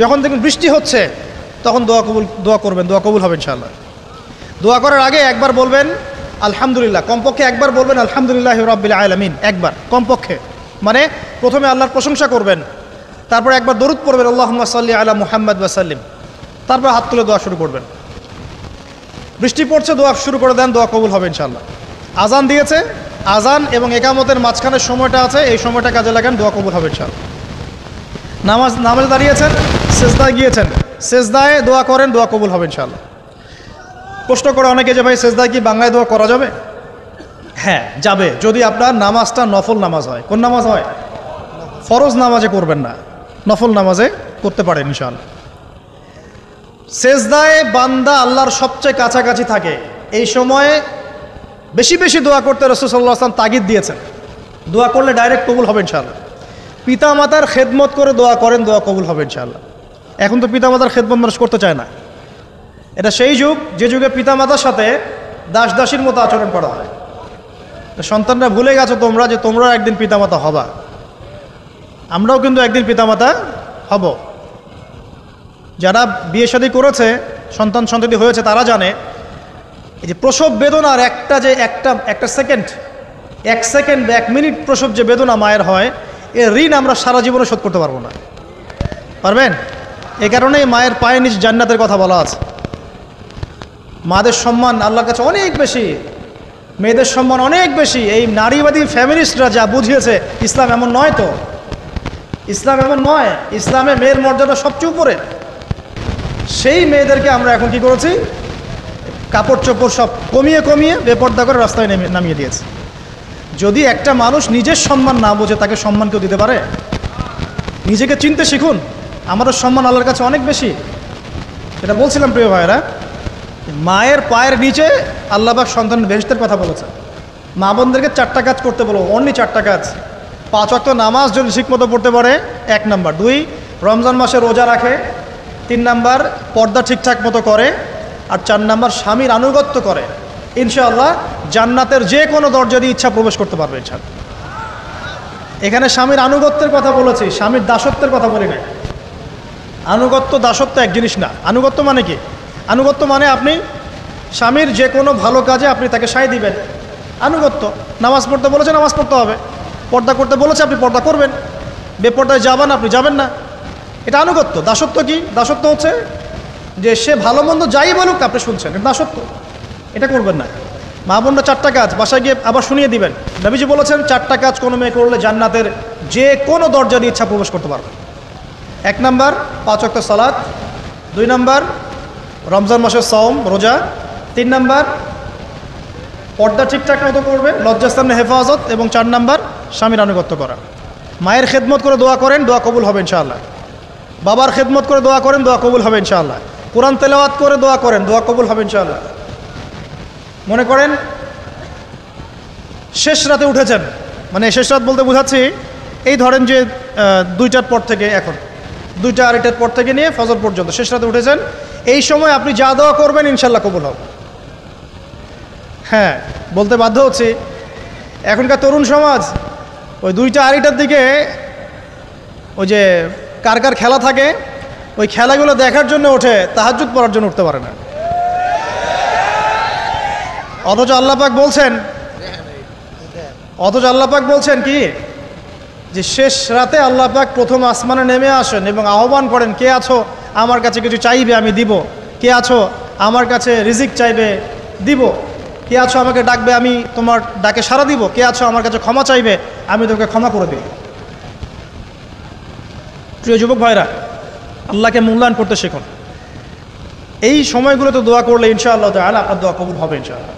যখন দেখবেন বৃষ্টি হচ্ছে তখন দোয়া করবেন, দোয়া কবুল হবে ইনশাআল্লাহ। দোয়া করার আগে একবার বলবেন আলহামদুলিল্লাহ, কমপক্ষে একবার বলবেন আলহামদুলিল্লাহ রাব্বিল আলামিন, একবার কমপক্ষে। মানে প্রথমে আল্লাহর প্রশংসা করবেন, তারপর একবার দরুদ পড়বেন আল্লাহুম্মা সাল্লি আলা মুহাম্মাদ ওয়া সাল্লিম, তারপর হাত তুলে দোয়া শুরু করবেন। বৃষ্টি পড়ছে, দোয়া শুরু করে দেন, দোয়া কবুল হবে ইনশাআল্লাহ। আজান দিয়েছে, আজান এবং একামতের মাঝখানের সময়টা আছে, এই সময়টা কাজে লাগান, দোয়া কবুল হবে ইনশাআল্লাহ। নামাজে দাঁড়িয়েছেন, সেজদায় গিয়েছেন, সেজদায় দোয়া করেন, দোয়া কবুল হবে ইনশাআল্লাহ। প্রশ্ন করে অনেকে যে ভাই সেজদায় কি বাংলায় দোয়া করা যাবে? হ্যাঁ যাবে, যদি আপনার নামাজটা নফল নামাজ হয়। কোন নামাজ হয়? ফরজ নামাজে করবেন না, নফল নামাজে করতে পারেন ইনশাআল্লাহ। সেজদায় বান্দা আল্লাহর সবচেয়ে কাছাকাছি থাকে, এই সময়ে বেশি বেশি দোয়া করতে রাসূল সাল্লাল্লাহু আলাইহি ওয়াসাল্লাম তাগিদ দিয়েছেন। দোয়া করলে ডাইরেক্ট কবুল হবে ইনশাআল্লাহ। পিতা মাতার খেদমত করে দোয়া করেন, দোয়া কবুল হবে ইনশাআল্লাহ। এখন তো পিতা মাতার খেদমত মানুষ করতে চায় না। এটা সেই যুগ যে যুগে পিতা মাতার সাথে দাস দাসীর মতো আচরণ করা হয়। সন্তানরা ভুলে গেছো তোমরা যে তোমরাও একদিন পিতামাতা হবা। আমরাও কিন্তু একদিন পিতামাতা হব। যারা বিয়ে শাদী করেছে, সন্তান সন্ততি হয়েছে, তারা জানে এই যে প্রসব বেদনার একটা সেকেন্ড, 1 সেকেন্ড বা 1 মিনিট প্রসব যে বেদনা মায়ের হয়, এর ঋণ আমরা সারা জীবনে শোধ করতে পারবো না। পারবেন? এই কারণেই মায়ের পায়ের নিচ জান্নাতের কথা বলা আছে। মাদের সম্মান আল্লাহর কাছে অনেক বেশি, মেয়েদের সম্মান অনেক বেশি। এই নারীবাদী ফ্যামিলিস্টরা যা বুঝিয়েছে, ইসলাম এমন নয়। তো ইসলাম এমন নয়, ইসলামে মেয়ের মর্যাদা সবচেয়ে উপরে। সেই মেয়েদেরকে আমরা এখন কি করেছি? কাপড় চোপড় সব কমিয়ে কমিয়ে বেপর্দা করে রাস্তায় নামিয়ে দিয়েছে। যদি একটা মানুষ নিজের সম্মান না বোঝে, তাকে সম্মান কেউ দিতে পারে? নিজেকে চিনতে শিখুন। আমাদের সম্মান আল্লাহর কাছে অনেক বেশি। এটা বলছিলাম প্রিয় ভাইয়েরা, মায়ের পায়ের নিচে আল্লাহ পাক সন্তানের বেহেশতের কথা বলেছে। মা বোনদেরকে 4টা কাজ করতে বলো, অনলি 4টা কাজ। 5 ওয়াক্ত নামাজ যদি ঠিকমতো পড়তে পারে, 1 নাম্বার। 2, রমজান মাসে রোজা রাখে। 3 নাম্বার, পর্দা ঠিকঠাক মতো করে। আর 4 নাম্বার, স্বামীর আনুগত্য করে। ইনশাআল্লাহ জান্নাতের যে কোনো দরজা দিয়ে ইচ্ছা প্রবেশ করতে পারবে ইনশাআল্লাহ। এখানে স্বামীর আনুগত্যের কথা বলেছি, স্বামীর দাসত্বের কথা বলি না। আনুগত্য দাসত্ব এক জিনিস না। আনুগত্য মানে কি? আনুগত্য মানে আপনি স্বামীর যে কোনো ভালো কাজে আপনি তাকে সায় দিবেন, আনুগত্য। নামাজ পড়তে বলেছে, নামাজ পড়তে হবে। পর্দা করতে বলেছে, আপনি পর্দা করবেন। বেপর্দায় যাবেন, আপনি যাবেন না। এটা আনুগত্য। দাসত্ব কি? দাসত্ব হচ্ছে যে সে ভালো মন্দ যাই বলুক আপনি শুনছেন, এটা দাসত্ব। এটা করবেন না। মা বোনরা 4টা কাজ বাসায় গিয়ে আবার শুনিয়ে দিবেন। নবীজি বলেছেন 4টা কাজ কোনো মেয়ে করলে জান্নাতের যে কোনো দরজা দিয়ে ইচ্ছা প্রবেশ করতে পারবে। 1 নাম্বার, 5 ওয়াক্ত সালাত। 2 নাম্বার, রমজান মাসের সওম রোজা। 3 নাম্বার, পর্দা ঠিকঠাক মতো করবে, লজ্জাস্থানের হেফাজত। এবং 4 নাম্বার, স্বামীর আনুগত্য করা। মায়ের খেদমত করে দোয়া করেন, দোয়া কবুল হবে ইনশাআল্লাহ। বাবার খেদমত করে দোয়া করেন, দোয়া কবুল হবে ইনশাআল্লাহ। কোরআন তেলাওয়াত করে দোয়া করেন, দোয়া কবুল হবে ইনশাআল্লাহ। মনে করেন শেষ রাতে উঠেছেন, মানে শেষ রাত বলতে বোঝাচ্ছি এই ধরেন যে 2টার পর থেকে, এখন 2টা 2:30টার পর থেকে নিয়ে ফজর পর্যন্ত শেষ রাতে উঠেছেন। এই সময় আপনি যা দোয়া করবেন ইনশাআল্লাহ কবুল হবে। হ্যাঁ, বলতে বাধ্য হচ্ছি, এখনকার তরুণ সমাজ ওই 2টা 2:30টার দিকে ওই যে কার কার খেলা থাকে, ওই খেলাগুলো দেখার জন্য ওঠে, তাহাজ্জুদ পড়ার জন্য উঠতে পারে না। অথচ আল্লাহ পাক বলছেন কি, যে শেষ রাতে আল্লাহ পাক প্রথম আসমানে নেমে আসেন এবং আহ্বান করেন, কে আছো আমার কাছে কিছু চাইবে আমি দিব, কে আছো আমার কাছে রিজিক চাইবে দিব, কে আছো আমাকে ডাকবে আমি তোমার ডাকে সাড়া দিব, কে আছো আমার কাছে ক্ষমা চাইবে আমি তোমাকে ক্ষমা করে দিব। প্রিয় যুবক ভাইরা, আল্লাহকে মূল্যায়ন করতে শিখুন। এই সময়গুলোতে দোয়া করলে ইনশাআল্লাহ তাআলা আপনার দোয়া কবুল হবে ইনশাআল্লাহ।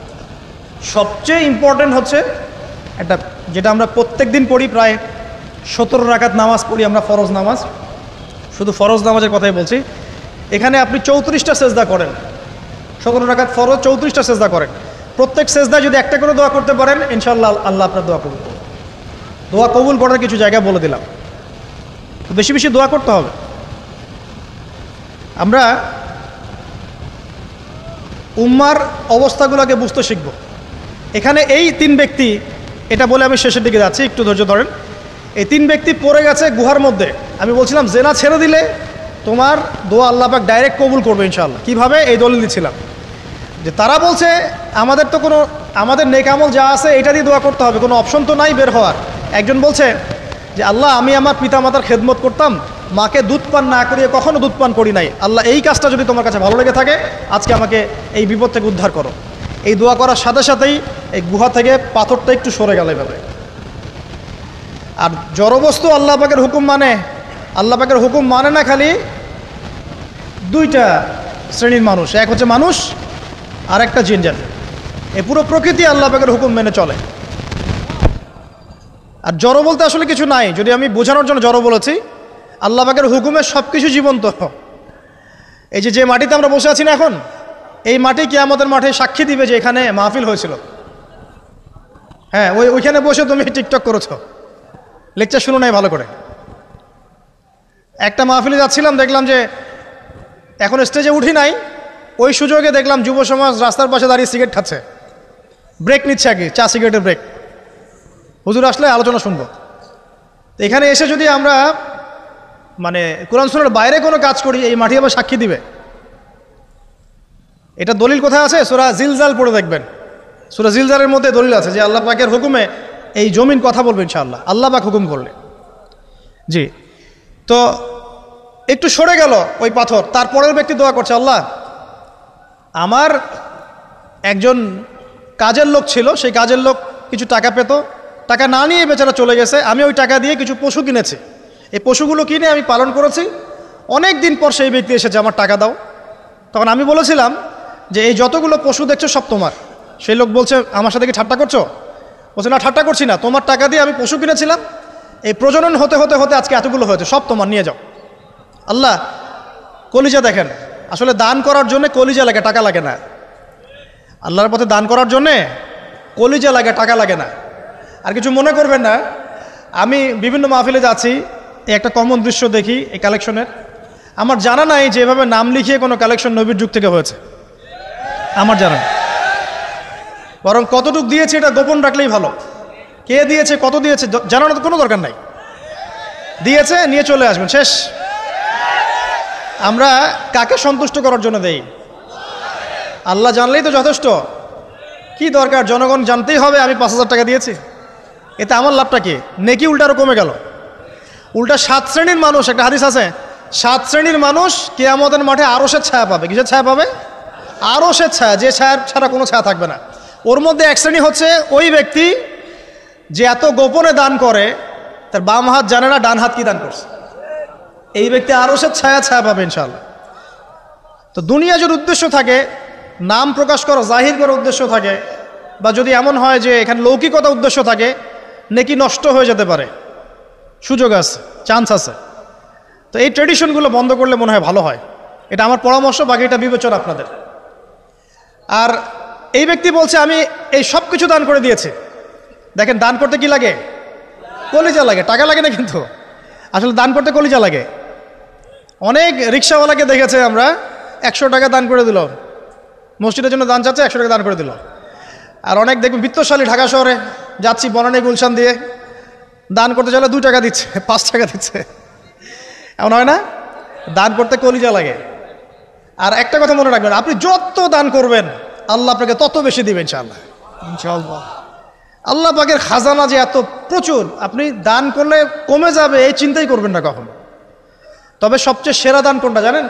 সবচেয়ে ইম্পর্টেন্ট হচ্ছে একটা, যেটা আমরা প্রত্যেক দিন পড়ি, প্রায় 17 রাকাত নামাজ পড়ি আমরা, ফরজ নামাজ। শুধু ফরজ নামাজের কথাই বলছি। এখানে আপনি 34টা সেজদা করেন। 17 রাকাত ফরজ, 34টা সেজদা করেন। প্রত্যেক সেজদায় যদি একটা করে দোয়া করতে পারেন ইনশাআল্লাহ আল্লাহ আপনার দোয়া কবুল করবেন। দোয়া কবুল করার কিছু জায়গা বলে দিলাম। বেশি বেশি দোয়া করতে হবে। আমরা উম্মার অবস্থাগুলোকে বুঝতে শিখব। এখানে এই 3 ব্যক্তি, এটা বলে আমি শেষের দিকে যাচ্ছি, একটু ধৈর্য ধরেন। এই 3 ব্যক্তি পড়ে গেছে গুহার মধ্যে। আমি বলছিলাম জেনা ছেড়ে দিলে তোমার দোয়া আল্লাহ পাক ডাইরেক্ট কবুল করবে ইনশাআল্লাহ। কিভাবে? এই দলিল দিচ্ছিলাম যে তারা বলছে আমাদের তো কোনো, আমাদের নেক আমল যা আছে এটা দিয়ে দোয়া করতে হবে, কোনো অপশন তো নাই বের হওয়ার। একজন বলছে যে আল্লাহ আমি আমার পিতামাতার খেদমত করতাম, মাকে দুধ পান না করিয়ে কখনো দুধ পান করি নাই, আল্লাহ এই কাজটা যদি তোমার কাছে ভালো লেগে থাকে আজকে আমাকে এই বিপদ থেকে উদ্ধার করো। এই দোয়া করার সাথে সাথেই এই গুহা থেকে পাথরটা একটু সরে গেল এভাবে। আর জড়বস্তু আল্লাহ পাকের হুকুম মানে, আল্লাহ পাকের হুকুম মানে না খালি দুইটা শ্রেণীর মানুষ, এক হচ্ছে মানুষ আর একটা জিন জাতি। এই পুরো প্রকৃতি আল্লাহ পাকের হুকুম মেনে চলে। আর জড় বলতে আসলে কিছু নাই, যদি আমি বোঝানোর জন্য জড় বলেছি, আল্লাহ পাকের হুকুমে সব কিছু জীবন্ত। এই যে মাটিতে আমরা বসে আছি না এখন, এই মাটি কিয়ামতের মাঠে সাক্ষী দিবে যে এখানে মাহফিল হয়েছিল। হ্যাঁ, ওইখানে বসে তুমি টিকটক করেছো, লেকচার শুনো নাই ভালো করে। একটা মাহফিলে যাচ্ছিলাম, দেখলাম যে এখন স্টেজে উঠি নাই, ওই সুযোগে দেখলাম যুব সমাজ রাস্তার পাশে দাঁড়িয়ে সিগারেট খাচ্ছে, ব্রেক নিচ্ছে আর কি, চা সিগারেটের ব্রেক। হুজুর আসলে আলোচনা শুনবো। এখানে এসে যদি আমরা মানে কোরআন সুন্নাহর বাইরে কোনো কাজ করি, এই মাটি আবার সাক্ষী দিবে। এটা দলিল কোথায় আছে? সূরা জিলজাল পড়ে দেখবেন। সূরা জিলজালের মধ্যে দলিল আছে যে আল্লাহ পাকের হুকুমে এই জমিন কথা বলবে ইনশাআল্লাহ, আল্লাহ পাক হুকুম করলে। জি, তো একটু সরে গেল ওই পাথর। তারপরের ব্যক্তি দোয়া করছে, আল্লাহ আমার একজন কাজের লোক ছিল, সেই কাজের লোক কিছু টাকা পেত, টাকা না নিয়ে বেচারা চলে গেছে, আমি ওই টাকা দিয়ে কিছু পশু কিনেছি, এই পশুগুলো কিনে আমি পালন করেছি, অনেক দিন পর সেই ব্যক্তি এসেছে আমার টাকা দাও। তখন আমি বলেছিলাম যে এই যতগুলো পশু দেখছো সব তোমার। সেই লোক বলছে আমার সাথে কি ঠাট্টা করছো? বলছে না, ঠাট্টা করছি না, তোমার টাকা দিয়ে আমি পশু কিনেছিলাম, এই প্রজনন হতে হতে হতে আজকে এতগুলো হয়েছে, সব তোমার, নিয়ে যাও। আল্লাহ কলিজা দেখেন, আসলে দান করার জন্য কলিজা লাগে, টাকা লাগে না। আল্লাহর পথে দান করার জন্যে কলিজা লাগে, টাকা লাগে না। আর কিছু মনে করবেন না, আমি বিভিন্ন মাহফিলে যাচ্ছি, একটা কমন দৃশ্য দেখি এই কালেকশনের। আমার জানা নাই যে এভাবে নাম লিখিয়ে কোনো কালেকশন নবীর যুগ থেকে হয়েছে, আমার জানা নেই। বরং কতটুক দিয়েছে এটা গোপন রাখলেই ভালো। কে দিয়েছে, কত দিয়েছে জানানোর কোনো দরকার নাই। দিয়েছে, নিয়ে চলে আসবেন, শেষ। আমরা কাকে সন্তুষ্ট করার জন্য দেই? আল্লাহ জানলেই তো যথেষ্ট। কি দরকার জনগণ জানতেই হবে আমি 5,000 টাকা দিয়েছি? এতে আমার লাভটা কি? নেকি উল্টা আরো কমে গেল। উল্টা 7 শ্রেণীর মানুষ, একটা হাদিস আছে, 7 শ্রেণীর মানুষ কিয়ামতের মাঠে আরশের ছায়া পাবে। কিসের ছায়া পাবে? আরশের ছায়া, যে ছায়া ছাড়া কোনো ছায়া থাকবে না। ওর মধ্যে এক শ্রেণী হচ্ছে ওই ব্যক্তি যে এত গোপনে দান করে, তার বাম হাত জানে না ডান হাত কি দান করছে। এই ব্যক্তি আরশের ছায়া পাবে ইনশাআল্লাহ। তো দুনিয়া যদি উদ্দেশ্য থাকে, নাম প্রকাশ করা, জাহির করার উদ্দেশ্য থাকে, বা যদি এমন হয় যে এখানে লৌকিকতা উদ্দেশ্য থাকে, নেকি নষ্ট হয়ে যেতে পারে, সুযোগ আছে, চান্স আছে। তো এই ট্রেডিশনগুলো বন্ধ করলে মনে হয় ভালো হয়। এটা আমার পরামর্শ, বাকি এটা বিবেচনা আপনাদের। আর এই ব্যক্তি বলছে আমি এই সব কিছু দান করে দিয়েছি। দেখেন, দান করতে কি লাগে? কলিজা লাগে, টাকা লাগে না কিন্তু। আসলে দান করতে কলিজা লাগে। অনেক রিক্সাওয়ালাকে দেখেছে আমরা, 100 টাকা দান করে দিল, মসজিদের জন্য দান চাচ্ছে, 100 টাকা দান করে দিল। আর অনেক দেখবেন বিত্তশালী, ঢাকা শহরে যাচ্ছি বনানী গুলশান দিয়ে, দান করতে চাইলে 2 টাকা দিচ্ছে, 5 টাকা দিচ্ছে, এমন হয় না? দান করতে কলিজা লাগে। আর একটা কথা মনে রাখবেন, আপনি যত দান করবেন আল্লাহ আপনাকে তত বেশি দিবেন ইনশাআল্লাহ। ইনশাআল্লাহ আল্লাহ পাকের খাজানা যে এত প্রচুর, আপনি দান করলে কমে যাবে এই চিন্তাই করবেন না কখনো। তবে সবচেয়ে সেরা দান কোনটা জানেন?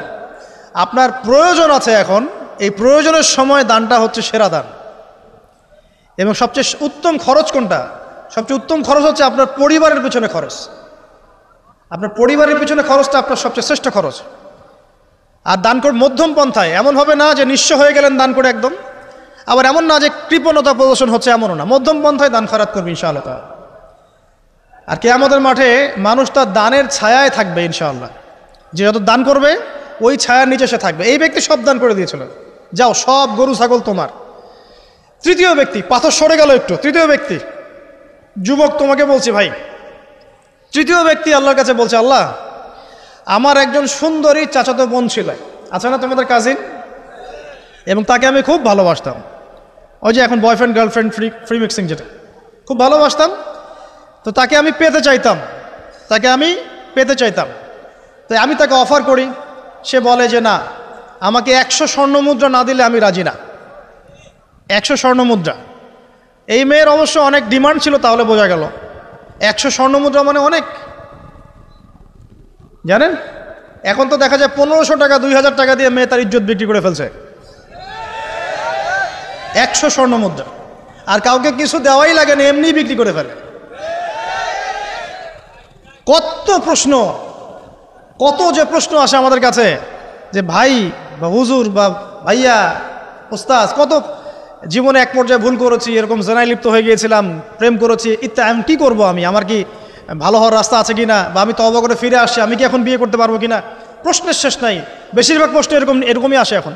আপনার প্রয়োজন আছে এখন, এই প্রয়োজনের সময় দানটা হচ্ছে সেরা দান। এবং সবচেয়ে উত্তম খরচ কোনটা? সবচেয়ে উত্তম খরচ হচ্ছে আপনার পরিবারের পিছনে খরচ। আপনার পরিবারের পিছনে খরচটা আপনার সবচেয়ে শ্রেষ্ঠ খরচ। আর দান করে মধ্যম পন্থায়, এমন হবে না যে নিঃস্ব হয়ে গেলেন দান করে একদম, আবার এমন না যে কৃপণতা প্রদর্শন হচ্ছে, এমনও না। মধ্যম পন্থায় দান খয়রাত করবে ইনশাআল্লাহ। আর কিয়ামতের মাঠে মানুষ তার দানের ছায়ায় থাকবে ইনশাআল্লাহ। যে যত দান করবে ওই ছায়ার নিচে সে থাকবে। এই ব্যক্তি সব দান করে দিয়েছিল, যাও সব গরু ছাগল তোমার। তৃতীয় ব্যক্তি, পাথর সরে গেল একটু, তৃতীয় ব্যক্তি, যুবক তোমাকে বলছি ভাই, তৃতীয় ব্যক্তি আল্লাহর কাছে বলছে, আল্লাহ আমার একজন সুন্দরী চাচাতো বোন ছিল, আছে না তোমাদের কাজিন, এবং তাকে আমি খুব ভালোবাসতাম। ওই যে এখন বয়ফ্রেন্ড গার্লফ্রেন্ড ফ্রি মিক্সিং, যেটা খুব ভালোবাসতাম। তো তাকে আমি পেতে চাইতাম, তাই আমি তাকে অফার করি সে বলে যে না, আমাকে 100 স্বর্ণ মুদ্রা না দিলে আমি রাজি না। 100 স্বর্ণ মুদ্রা। এই মেয়ের অবশ্য অনেক ডিমান্ড ছিল, তাহলে বোঝা গেল 100 স্বর্ণ মুদ্রা মানে অনেক। জানেন, এখন তো দেখা যায় 1500 টাকা 2000 টাকা দিয়ে মেয়ে তার ইজ্জত বিক্রি করে ফেলছে। 100 স্বর্ণ মুদ্রা, আর কাউকে কিছু দেওয়াই লাগে না, এমনি বিক্রি করে ফেলে। কত প্রশ্ন, কত যে প্রশ্ন আসে আমাদের কাছে যে ভাই বা হুজুর বা ভাইয়া ওস্তাদ, কত জীবনে এক পর্যায়ে ভুল করেছি, এরকম জেনায় লিপ্ত হয়ে গিয়েছিলাম, প্রেম করেছি ইত্যাদি, আমি কী করবো, আমার কি ভালো হওয়ার রাস্তা আছে কিনা, বা আমি তওবা করে ফিরে আসছি, আমি কি এখন বিয়ে করতে পারবো কিনা। প্রশ্নের শেষ নাই। বেশিরভাগ প্রশ্ন এরকমই আসে এখন।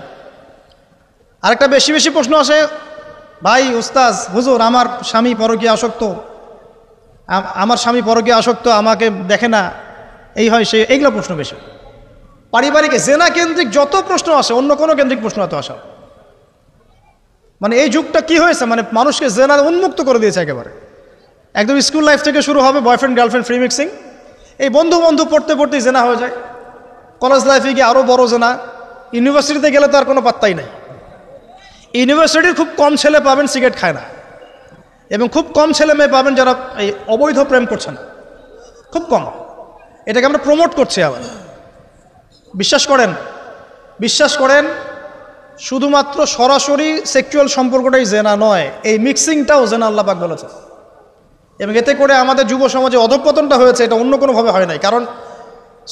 আরেকটা বেশি বেশি প্রশ্ন আসে, ভাই ওস্তাদ হুজুর, আমার স্বামী পরকীয়া আসক্ত, আমার স্বামী পরকীয়া আসক্ত, আমাকে দেখে না, এই হয় সে, এইগুলো প্রশ্ন বেশি। পারিবারিক জেনা কেন্দ্রিক যত প্রশ্ন আসে, অন্য কোনো কেন্দ্রিক প্রশ্ন এত আসা, মানে এই যুগটা কি হয়েছে, মানে মানুষকে জেনা উন্মুক্ত করে দিয়েছে একেবারে। একদম স্কুল লাইফ থেকে শুরু হবে বয়ফ্রেন্ড গার্লফ্রেন্ড ফ্রি মিক্সিং, এই বন্ধু বন্ধু পড়তে পড়তেই জেনা হয়ে যায়। কলেজ লাইফে গিয়ে আরও বড় জেনা। ইউনিভার্সিটিতে গেলে তো আর কোনো পাত্তাই নাই। ইউনিভার্সিটির খুব কম ছেলে পাবেন সিগারেট খায় না, এবং খুব কম ছেলে মেয়ে পাবেন যারা এই অবৈধ প্রেম করছে না, খুব কম। এটাকে আমরা প্রমোট করছি আবার। বিশ্বাস করেন শুধুমাত্র সরাসরি সেক্সুয়াল সম্পর্কটাই জেনা নয়, এই মিক্সিংটাও জেনা আল্লাহ পাক বলেছে। এবং এতে করে আমাদের যুব সমাজে অধঃপতনটা হয়েছে, এটা অন্য কোনোভাবে হয় নাই। কারণ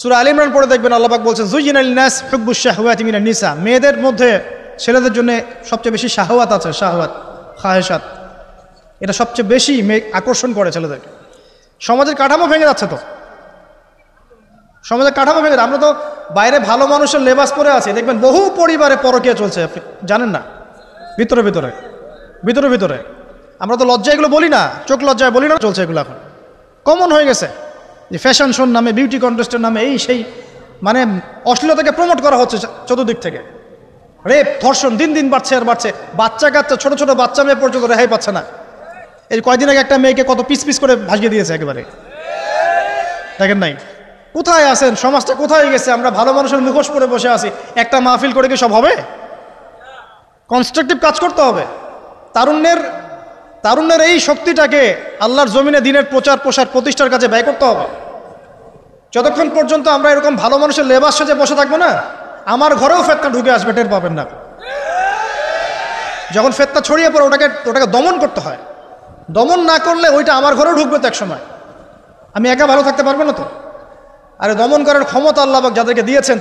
সূরা আলে ইমরান পড়ে দেখবেন আল্লাহ পাক বলছেন যুয়িনা লিন-নাস হুব্বুশ শাহওয়াতি মিনান নিসা, মেয়েদের মধ্যে ছেলেদের জন্য সবচেয়ে বেশি শাহওয়াত আছে, শাহওয়াত খাহেসাত, এটা সবচেয়ে বেশি আকর্ষণ করে ছেলেদেরকে। সমাজের কাঠামো ভেঙে যাচ্ছে তো, সমাজের কাঠামো ভেঙে। আমরা তো বাইরে ভালো মানুষের লেবাস পরে আছি, দেখবেন বহু পরিবারে পরকীয়া চলছে, জানেন না, ভিতরে ভিতরে ভিতরে ভিতরে। আমরা তো লজ্জা এগুলো বলি না, চোখ লজ্জায় বলি না, চলছে এগুলো এখন কমন হয়ে গেছে। যে ফ্যাশন শোর নামে, বিউটি কন্টেস্টের নামে, এই সেই, মানে অশ্লীলতাকে প্রমোট করা হচ্ছে চতুর্দিক থেকে। রেপ ধর্ষণ দিন দিন বাড়ছে আর বাড়ছে। বাচ্চা কাচ্চা, ছোট ছোট বাচ্চা মেয়ে পর্যন্ত রেহাই পাচ্ছে না। এই কয়দিন আগে একটা মেয়েকে কত পিস পিস করে ভাসিয়ে দিয়েছে একেবারে, দেখেন নাই? কোথায় আছেন? সমাজটা কোথায় গেছে? আমরা ভালো মানুষের মুখোশ পরে বসে আছি। একটা মাহফিল করে কি সব হবে? কনস্ট্রাকটিভ কাজ করতে হবে। তারুণ্যের এই শক্তিটাকে আল্লাহর জমিনে দিনের প্রচার প্রসার প্রতিষ্ঠার কাজে ব্যয় করতে হবে। যতক্ষণ পর্যন্ত আমরা এরকম ভালো মানুষের লেবাস সাজে বসে থাকবো না, আমার ঘরেও ফেতনা ঢুকে আসবে, টের পাবেন না। যখন ফেতনা ছড়িয়ে পড়ে ওটাকে দমন করতে হয়। দমন না করলে ওইটা আমার ঘরেও ঢুকবে তো এক সময়, আমি একা ভালো থাকতে পারবো না তো। আরে দমন করার ক্ষমতা আল্লাহ পাক যাদেরকে দিয়েছেন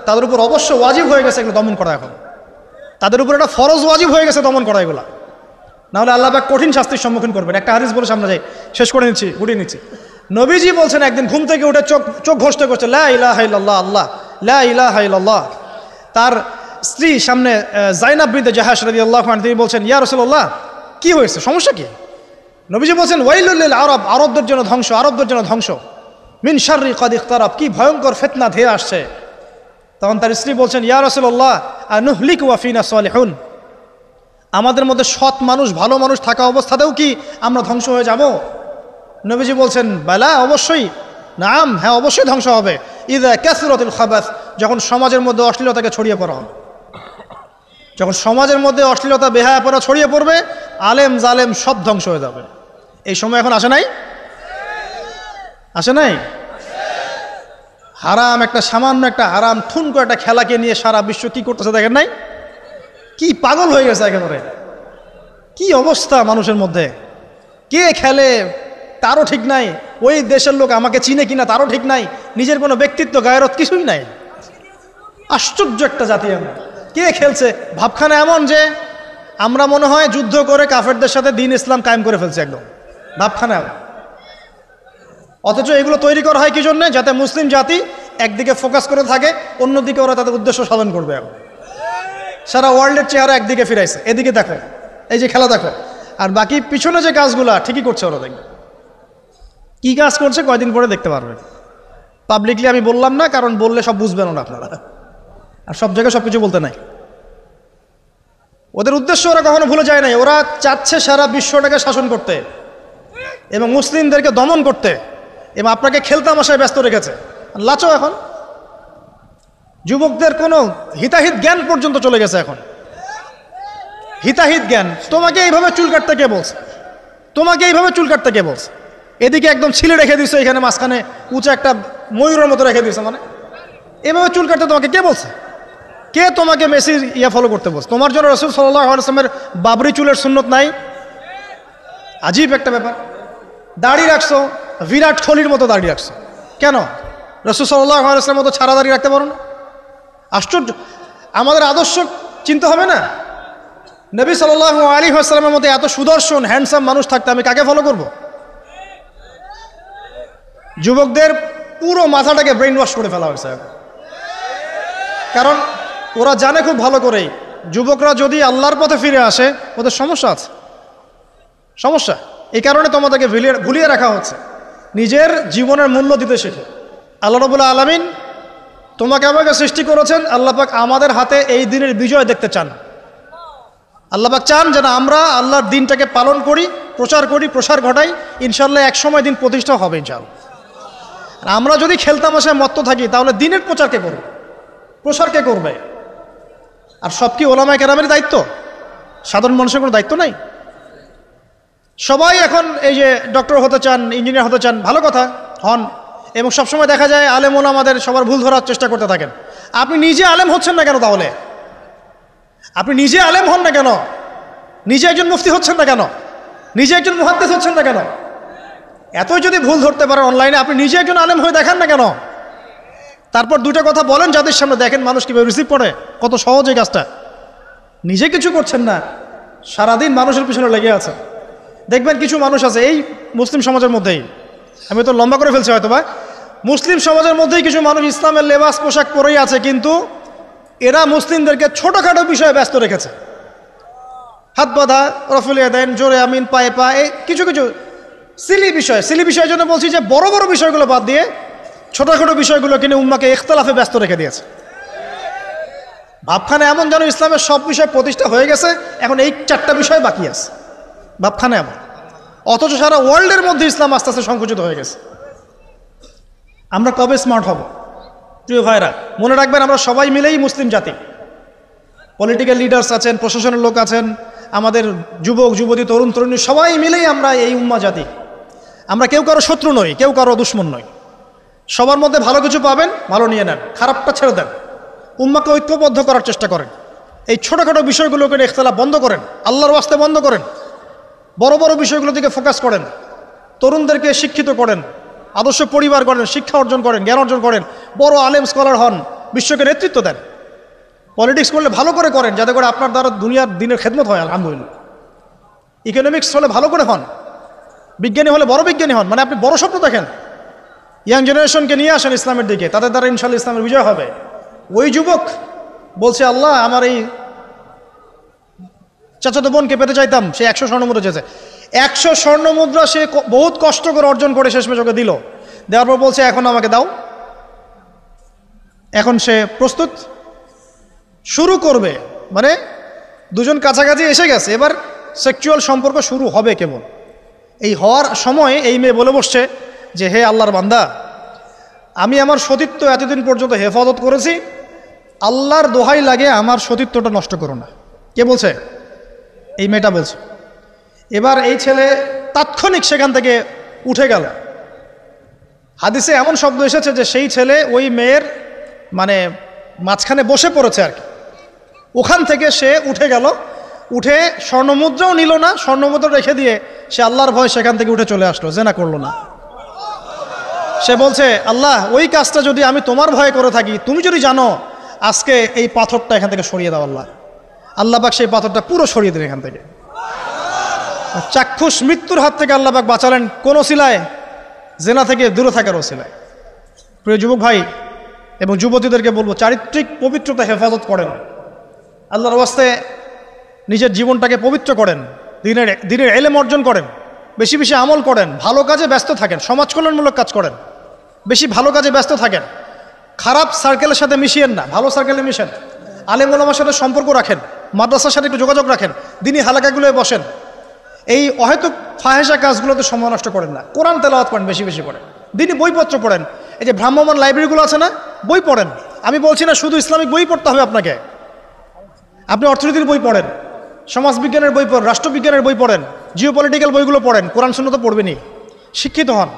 তাদের উপর অবশ্য ওয়াজিব হয়ে গেছে এগুলো দমন করা। এখন তাদের উপর একটা ফরজ ওয়াজিব হয়ে গেছে দমন করা এগুলা, নাহলে আল্লাহ পাক কঠিন শাস্তির সম্মুখীন করবেন। একটা হাদিস বলে সামনে যাই, শেষ করে গুটিয়ে নিচ্ছি। নবীজি বলছেন একদিন ঘুম থেকে উঠে চোখ ঘষতে করছে লা ইলাহা ইল্লাল্লাহ, আল্লাহ লা ইলাহা ইল্লাল্লাহ। তার স্ত্রী সামনে যায়নাব বিনতে জাহাশ রাদিয়াল্লাহু আনহা, তিনি বলছেন ইয়া রাসূলুল্লাহ, কি হয়েছে, সমস্যা কি? নবীজি বলছেন ওয়াইলুল লিল আরব, আরবদের জন্য ধ্বংস, আরবদের জন্য ধ্বংস। মিন শাররি কাদ ইখতারাব, কি ভয়ঙ্কর ফিতনা ধেয়ে আসছে। তখন তার স্ত্রী বলছেন ইয়া রাসূলুল্লাহ আনুহলিকু ওয়া ফিনা সালিহুন, আমাদের মধ্যে সৎ মানুষ ভালো মানুষ থাকা অবস্থাতেও কি আমরা ধ্বংস হয়ে যাব? নবীজি বলছেন বালা, অবশ্যই, নাম, হ্যাঁ অবশ্যই ধ্বংস হবে। ইযা কাসরাতুল খাবাস, যখন সমাজের মধ্যে অশ্লীলতাকে ছড়িয়ে পড়া হবে। যখন সমাজের মধ্যে অশ্লীলতা বেহায়াপনা ছড়িয়ে পড়বে, আলেম জালেম সব ধ্বংস হয়ে যাবে। এই সময় এখন আসে নাই? আসে নাই? হারাম, একটা সামান্য একটা হারাম ঠুনকো একটা খেলাকে নিয়ে সারা বিশ্ব কি করতেছে দেখেন নাই? কি পাগল হয়ে গেছে একেবারে, কি অবস্থা মানুষের মধ্যে। কে খেলে তারও ঠিক নাই, ওই দেশের লোক আমাকে চিনে কিনা তারও ঠিক নাই, নিজের কোনো ব্যক্তিত্ব গায়রত কিছুই নাই। আশ্চর্য একটা জাতি আমরা। কে খেলছে? ভাবখানা এমন যে আমরা মনে হয় যুদ্ধ করে কাফেরদের সাথে দ্বীন ইসলাম কায়েম করে ফেলছে, একদম ভাবখানা। অথচ এগুলো তৈরি করা হয় কি জন্য? যাতে মুসলিম জাতি একদিকে ফোকাস করে থাকে, অন্যদিকে ওরা তাদের উদ্দেশ্য সাধন করবে। সারা ওয়ার্ল্ডের চেহারা একদিকে ফিরাইছে, এদিকে দেখো, এই যে খেলা দেখো, আর বাকি পিছনে যে কাজগুলা ঠিকই করছে ওরা। দেখবে কি কাজ করছে কয়দিন পরে দেখতে পারবেন। পাবলিকলি আমি বললাম না, কারণ বললে সব বুঝবেন না আপনারা, আর সব জায়গায় সব কিছু বলতে নাই। ওদের উদ্দেশ্য ওরা কখনো ভুলে যায় নাই। ওরা চাচ্ছে সারা বিশ্বটাকে শাসন করতে এবং মুসলিমদেরকে দমন করতে, এবং আপনাকে খেলতামাশায় ব্যস্ত রেখেছে। লাচো এখন যুবকদের কোনো হিতাহিত জ্ঞান পর্যন্ত চলে গেছে এখন। হিতাহিত জ্ঞান, তোমাকে এইভাবে চুল কাটতে কে বলছে? তোমাকে এইভাবে চুল কাটতে কে বলছে? এদিকে একদম ছিলে রেখে দিছো, এখানে মাঝখানে উঁচা একটা ময়ূরের মতো রেখে দিছো, মানে এভাবে চুল কাটতে তোমাকে কে বলছে? কে তোমাকে মেসির ফলো করতে বলছে? তোমার জন্য রাসূল সাল্লাল্লাহু আলাইহি ওয়াসাল্লামের বাবরি চুলের সুন্নত নাই? আজীব একটা ব্যাপার। দাড়ি রাখছো, বিরাট কোহলির মতো দাড়ি রাখছো, কেন? রাসূল সাল্লাল্লাহু আলাইহি ওয়াসাল্লামের মতো ছাড়া দাড়ি রাখতে পারো না? আশ্চর্য। আমাদের আদর্শ চিন্তা হবে না? নবী সাল্লাল্লাহু আলাইহি ওয়াসাল্লামের মতো এত সুদর্শন হ্যান্ডসাম মানুষ থাকতে আমি কাকে ফলো করব? যুবকদের পুরো মাথাটাকে ব্রেইন ওয়াশ করে ফেলা হয়েছে, কারণ ওরা জানে খুব ভালো করেই যুবকরা যদি আল্লাহর পথে ফিরে আসে ওদের সমস্যা আছে, সমস্যা। এই কারণে তোমাদেরকে ভুলিয়ে রাখা হচ্ছে। নিজের জীবনের মূল্য দিতে শেখে। আল্লাহ রাব্বুল আলামিন তোমাকে আমাকে সৃষ্টি করেছেন, আল্লাহ পাক আমাদের হাতে এই দিনের বিজয় দেখতে চান। আল্লাহ পাক চান যেন আমরা আল্লাহর দিনটাকে পালন করি, প্রসার ঘটাই। ইনশাআল্লাহ এক সময় দিন প্রতিষ্ঠা হবে ইনশাআল্লাহ। আমরা যদি খেলতামাশায় মত্ত থাকি তাহলে দিনের প্রচার কে করবে? প্রসার কে করবে? আর সব কি ওলামায়ে কেরামের দায়িত্ব? সাধারণ মানুষের কোনো দায়িত্ব নাই? সবাই এখন এই যে ডক্টর হতে চান, ইঞ্জিনিয়ার হতে চান, ভালো কথা, হন। এবং সবসময় দেখা যায় আলেম ওলামাদের সবার ভুল ধরার চেষ্টা করতে থাকেন। আপনি নিজে আলেম হচ্ছেন না কেন? তাহলে আপনি নিজে আলেম হন না কেন? নিজে একজন মুফতি হচ্ছেন না কেন? নিজে একজন মুহাদ্দিস হচ্ছেন না কেন? এতই যদি ভুল ধরতে পারেন অনলাইনে, আপনি নিজে একজন আলেম হয়ে দেখান না কেন? তারপর দুটো কথা বলেন যাদের সামনে, দেখেন মানুষ কীভাবে রিসিভ করে। কত সহজ এই কাজটা। নিজে কিছু করছেন না, সারাদিন মানুষের পিছনে লেগে আছে। দেখবেন কিছু মানুষ আছে এই মুসলিম সমাজের মধ্যেই, আমি তো লম্বা করে ফেলছি হয়তো বা, মুসলিম সমাজের মধ্যেই কিছু মানুষ ইসলামের লেবাস পোশাক পরেই আছে, কিন্তু এরা মুসলিমদেরকে ছোটোখাটো বিষয়ে ব্যস্ত রেখেছে। হাত বাঁধা, রফুলিয়া দেন, জোরে আমিন, পায়ে পা, এই কিছু সিলি বিষয়ের জন্য বলছি যে বড় বড় বিষয়গুলো বাদ দিয়ে ছোটোখাটো বিষয়গুলো কিনে উম্মাকে ইখতিলাফে ব্যস্ত রেখে দিয়েছে। ভাবখানে এমন যেন ইসলামের সব বিষয় প্রতিষ্ঠা হয়ে গেছে, এখন এই 4টা বিষয় বাকি আছে। ভাবখানে এমন, অথচ সারা ওয়ার্ল্ডের মধ্যে ইসলাম আস্তে আস্তে সংকুচিত হয়ে গেছে। আমরা কবে স্মার্ট হব? প্রিয় ভাইরা, মনে রাখবেন আমরা সবাই মিলেই মুসলিম জাতি। পলিটিক্যাল লিডার্স আছেন, প্রশাসনের লোক আছেন, আমাদের যুবক যুবতী, তরুণ তরুণী, সবাই মিলেই আমরা এই উম্মা জাতি। আমরা কেউ কারো শত্রু নই, কেউ কারো দুশ্মন নই। সবার মধ্যে ভালো কিছু পাবেন, ভালো নিয়ে নেন, খারাপটা ছেড়ে দেন। উম্মাকে ঐক্যবদ্ধ করার চেষ্টা করেন। এই ছোটোখাটো বিষয়গুলোকে ইখতিলাফ বন্ধ করেন, আল্লাহর ওয়াস্তে বন্ধ করেন। বড় বড় বিষয়গুলোর দিকে ফোকাস করেন। তরুণদেরকে শিক্ষিত করেন, আদর্শ পরিবার করেন, শিক্ষা অর্জন করেন, জ্ঞান অর্জন করেন, বড় আলেম স্কলার হন, বিশ্বকে নেতৃত্ব দেন। পলিটিক্স করলে ভালো করে করেন, যাতে করে আপনার দ্বারা দুনিয়ার দিনের খেদমত হয়, আলহামদুলিল্লাহ। ইকোনমিক্স হলে ভালো করে হন, বিজ্ঞানী হলে বড় বিজ্ঞানী হন, মানে আপনি বড় স্বপ্ন দেখেন। ইয়াং জেনারেশনকে নিয়ে আসেন ইসলামের দিকে, তাদের দ্বারা ইনশাআল্লাহ ইসলামের বিজয় হবে। ওই যুবক বলছে, আল্লাহ আমার এই চাচাতো বোনকে পেতে চাইতাম, সে 100 স্বর্ণমুদ্রা চেয়েছে। 100 স্বর্ণমুদ্রা সে বহুত কষ্ট করে অর্জন করে শেষমেশ ওকে দিল। দেওয়ার পর বলছে এখন আমাকে দাও। এখন সে প্রস্তুত, শুরু করবে, মানে দুজন কাছাকাছি এসে গেছে, এবার সেক্সুয়াল সম্পর্ক শুরু হবে কেবল। এই হওয়ার সময় এই মেয়ে বলে বসছে যে হে আল্লাহর বান্দা, আমি আমার সতীত্ব এতদিন পর্যন্ত হেফাজত করেছি, আল্লাহর দোহাই লাগে আমার সতীত্বটা নষ্ট করো না। কে বলছে? এই মেয়েটা বলছে। এবার এই ছেলে তাৎক্ষণিক সেখান থেকে উঠে গেল। হাদিসে এমন শব্দ এসেছে যে সেই ছেলে ওই মেয়ের মানে মাঝখানে বসে পড়েছে আর কি। ওখান থেকে সে উঠে গেল, উঠে স্বর্ণমুদ্রাও নিল না, স্বর্ণমুদ্রা রেখে দিয়ে সে আল্লাহর ভয় সেখান থেকে উঠে চলে আসলো, জেনা করলো না। সে বলছে, আল্লাহ ওই কাজটা যদি আমি তোমার ভয়ে করে থাকি, তুমি যদি জানো, আজকে এই পাথরটা এখান থেকে সরিয়ে দাও আল্লাহ। আল্লাহ পাক সেই পাথরটা পুরো সরিয়ে দিলেন এখান থেকে। চাক্ষুষ মৃত্যুর হাত থেকে আল্লাহ পাক বাঁচালেন কোন ওসিলায়? জেনা থেকে দূরে থাকার ওসিলায়। প্রিয় যুবক ভাই এবং যুবতীদেরকে বলবো, চারিত্রিক পবিত্রতা হেফাজত করেন, আল্লাহর ওয়াস্তে নিজের জীবনটাকে পবিত্র করেন, দিনের ইলম অর্জন করেন, বেশি বেশি আমল করেন, ভালো কাজে ব্যস্ত থাকেন, সমাজ কল্যাণমূলক কাজ করেন, বেশি ভালো কাজে ব্যস্ত থাকেন। খারাপ সার্কেলের সাথে মিশিয়েন না, ভালো সার্কেলে মিশেন। আলেম ওলামার সাথে সম্পর্ক রাখেন, মাদ্রাসার সাথে একটু যোগাযোগ রাখেন, দিনী হালাকাগুলোয় বসেন। এই অহেতুক ফাহেসা কাজগুলোতে সময় নষ্ট করেন না। কোরআন তেলাওয়াত করেন, বেশি বেশি করেন, দিনী বইপত্র পড়েন। এই যে ভ্রাম্যমান লাইব্রেরিগুলো আছে না, বই পড়েন, আমি বলছি না শুধু ইসলামিক বই পড়তে হবে আপনাকে, আপনি অর্থনীতির বই পড়েন, সমাজবিজ্ঞানের বই পড়েন, রাষ্ট্রবিজ্ঞানের বই পড়েন, জিওপলিটিক্যাল বইগুলো পড়েন, কোরআন সুন্নাহ তো পড়বেনই, শিক্ষিত হন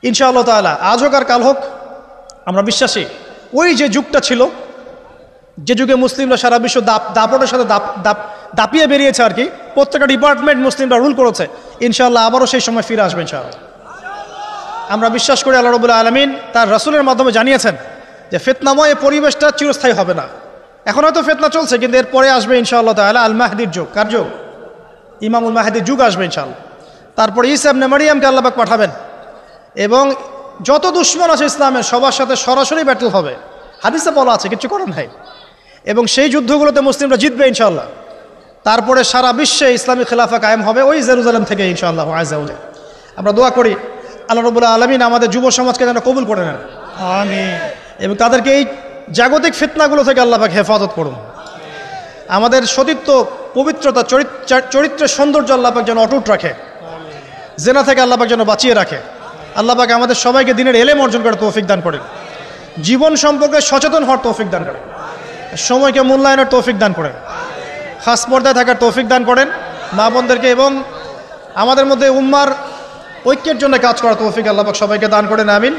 ইনশাআল্লাহ তাআলা। আজ হোক আর কাল হোক আমরা বিশ্বাসী ওই যে যুগটা ছিল, যে যুগে মুসলিমরা সারা বিশ্ব দাপটের সাথে দাপিয়ে বেরিয়েছে আর কি, প্রত্যেকটা ডিপার্টমেন্ট মুসলিমরা রুল করেছে, ইনশাআল্লাহ আবারও সেই সময় ফিরে আসবে ইনশাআল্লাহ। আমরা বিশ্বাস করি আল্লাহ রাব্বুল আলামিন তার রাসূলের মাধ্যমে জানিয়েছেন যে ফিতনাময় এই পরিবেশটা চিরস্থায়ী হবে না। এখন হয়তো ফিতনা চলছে, কিন্তু এরপরে আসবে ইনশাআল্লাহ তাআলা আল মাহদির যুগ। কার যুগ? ইমামুল মাহদির যুগ আসবে ইনশাআল্লাহ। তারপরে ঈসা ইবনে মারইয়ামকে আল্লাহ পাক পাঠাবেন এবং যত দুশমন আছে ইসলামের সবার সাথে সরাসরি ব্যাটল হবে, হাদিসে বলা আছে, কিছু করার নাই। এবং সেই যুদ্ধগুলোতে মুসলিমরা জিতবে ইনশাআল্লাহ। তারপরে সারা বিশ্বে ইসলামী খেলাফা কায়েম হবে ওই জেরুজালেম থেকে ইনশাআল্লাহ আযজা ওয়া জাল। আমরা দোয়া করি আল্লাহ রাব্বুল আলামিন আমাদের যুব সমাজকে যেন কবুল করে নেন, আমিন, এবং তাদেরকে এই জাগতিক ফিতনাগুলো থেকে আল্লাহ পাক হেফাজত করুন। আমাদের সতীত্ব, পবিত্রতা, চরিত্রের সৌন্দর্য আল্লাহ পাক যেন অটুট রাখে, জেনা থেকে আল্লাহ পাক যেন বাঁচিয়ে রাখে। আল্লাহ পাক আমাদের সবাইকে দিনের এলেম অর্জন করে তৌফিক দান করেন, জীবন সম্পর্কে সচেতন হওয়ার তৌফিক দান করেন, সময়কে মূল্যায়নের তৌফিক দান করেন, খাস পর্দায় থাকার তৌফিক দান করেন মা বোনদেরকে, এবং আমাদের মধ্যে উম্মার ঐক্যের জন্য কাজ করার তৌফিক আল্লাহ পাক সবাইকে দান করেন, আমিন।